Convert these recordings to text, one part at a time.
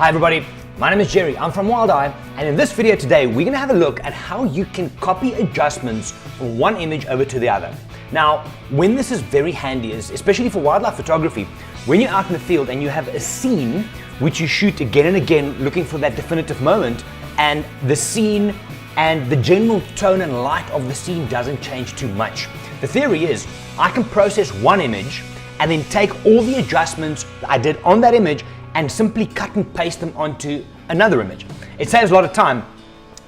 Hi everybody, my name is Gerry, I'm from Wild Eye, and in this video today we're going to have a look at how you can copy adjustments from one image over to the other. Now, when this is very handy, especially for wildlife photography, when you're out in the field and you have a scene which you shoot again and again looking for that definitive moment, and the scene and the general tone and light of the scene doesn't change too much. The theory is I can process one image and then take all the adjustments I did on that image and simply cut and paste them onto another image. It saves a lot of time.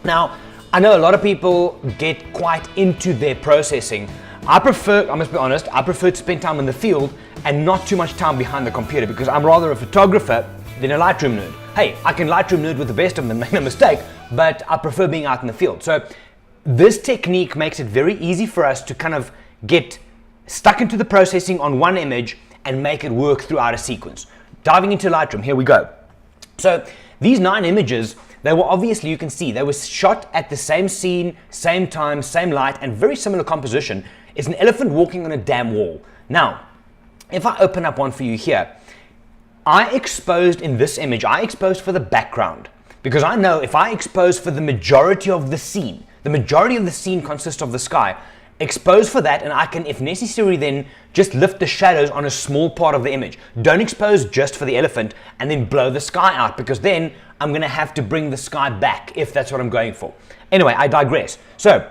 Now, I know a lot of people get quite into their processing. I must be honest, I prefer to spend time in the field and not too much time behind the computer because I'm rather a photographer than a Lightroom nerd. Hey, I can Lightroom nerd with the best of them, make no mistake, but I prefer being out in the field. So this technique makes it very easy for us to kind of get stuck into the processing on one image and make it work throughout a sequence. Diving into Lightroom, here we go. So these 9 images, they were obviously, you can see, they were shot at the same scene, same time, same light, and very similar composition. It's an elephant walking on a damn wall. Now, if I open up one for you here, I exposed in this image, I exposed for the background, because I know if I expose for the majority of the scene consists of the sky, expose for that, and I can, if necessary, then just lift the shadows on a small part of the image. Don't expose just for the elephant and then blow the sky out, because then I'm going to have to bring the sky back if that's what I'm going for. Anyway, I digress. So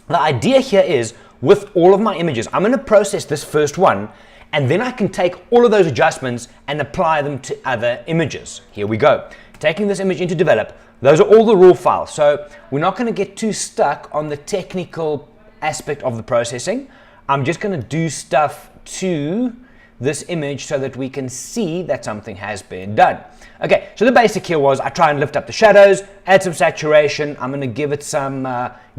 the idea here is, with all of my images, I'm going to process this first one, and then I can take all of those adjustments and apply them to other images. Here we go. Taking this image into develop, those are all the raw files. So we're not going to get too stuck on the technical aspect of the processing. I'm just going to do stuff to this image so that we can see that something has been done. Okay, so the basic here was I try and lift up the shadows, add some saturation. I'm going to give it some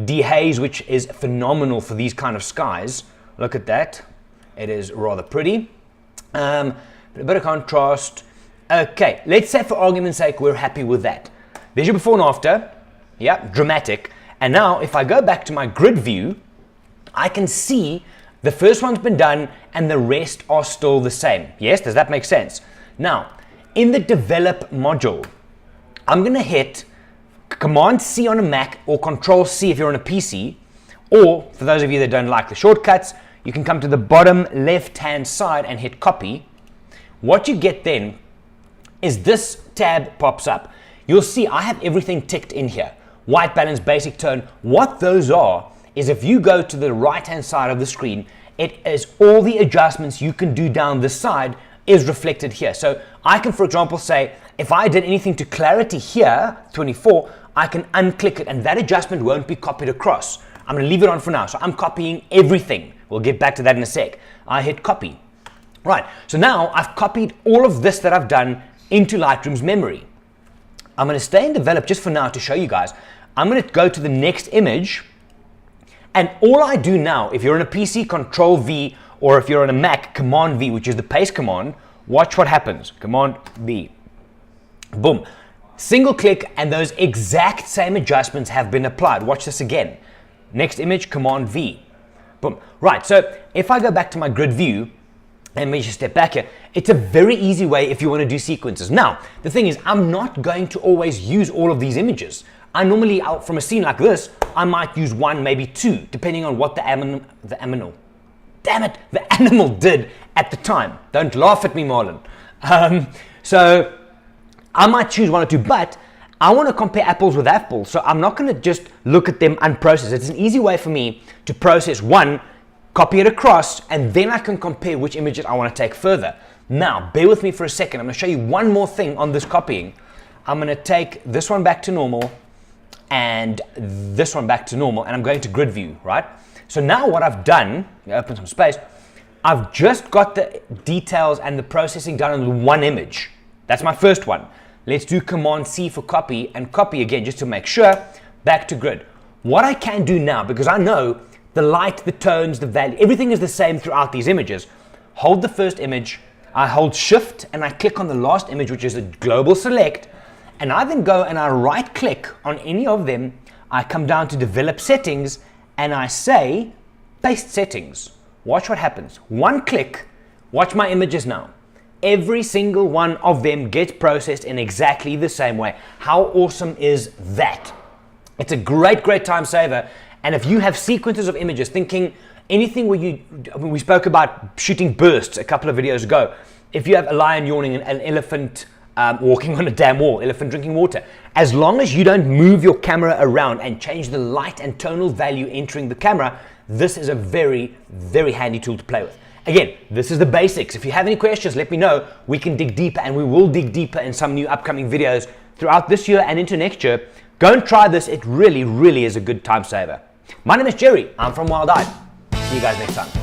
dehaze, which is phenomenal for these kind of skies. Look at that. It is rather pretty. A bit of contrast. Okay, let's say for argument's sake we're happy with that. There's your before and after. Yeah, dramatic. And now if I go back to my grid view, I can see the first one's been done and the rest are still the same. Yes, does that make sense? Now, in the develop module, I'm going to hit Command C on a Mac or Control C if you're on a PC, or for those of you that don't like the shortcuts, you can come to the bottom left-hand side and hit copy. What you get then is this tab pops up. You'll see I have everything ticked in here. White balance, basic tone. What those are is, if you go to the right-hand side of the screen, it is all the adjustments you can do down this side is reflected here. So I can, for example, say, if I did anything to clarity here, 24, I can unclick it and that adjustment won't be copied across. I'm going to leave it on for now. So I'm copying everything. We'll get back to that in a sec. I hit copy. Right, so now I've copied all of this that I've done into Lightroom's memory. I'm going to stay and develop just for now to show you guys. I'm going to go to the next image, and all I do now, if you're on a PC, Control V, or if you're on a Mac, Command V, which is the paste command, watch what happens. Command V. Boom. Single click, and those exact same adjustments have been applied. Watch this again. Next image, Command V. Boom. Right, so if I go back to my grid view, and we just step back here, it's a very easy way if you want to do sequences. Now, the thing is, I'm not going to always use all of these images. I normally, out from a scene like this, I might use 1, maybe 2, depending on what the animal did at the time. Don't laugh at me, Marlon. So I might choose 1 or 2, but I want to compare apples with apples, so I'm not going to just look at them unprocessed. It's an easy way for me to process one, copy it across, and then I can compare which images I want to take further. Now, bear with me for a second. I'm going to show you one more thing on this copying. I'm going to take this one back to normal and this one back to normal, and I'm going to grid view, right? So now what I've done, open some space, I've just got the details and the processing done on one image. That's my first one. Let's do Command C for copy, and copy again just to make sure, back to grid. What I can do now, because I know the light, the tones, the value, everything is the same throughout these images, hold the first image, I hold shift and I click on the last image, which is a global select, and I then go and I right click on any of them. I come down to develop settings and I say paste settings. Watch what happens. One click, watch my images now. every single one of them gets processed in exactly the same way. How awesome is that? It's a great, great time saver. And if you have sequences of images, thinking anything where we spoke about shooting bursts a couple of videos ago. If you have a lion yawning, an elephant walking on a damn wall, elephant drinking water, as long as you don't move your camera around and change the light and tonal value entering the camera, this is a very, very handy tool to play with. Again, this is the basics. If you have any questions, let me know. We can dig deeper, and we will dig deeper in some new upcoming videos throughout this year and into next year. Go and try this. It really, really is a good time saver. My name is Gerry. I'm from Wild Eye. See you guys next time.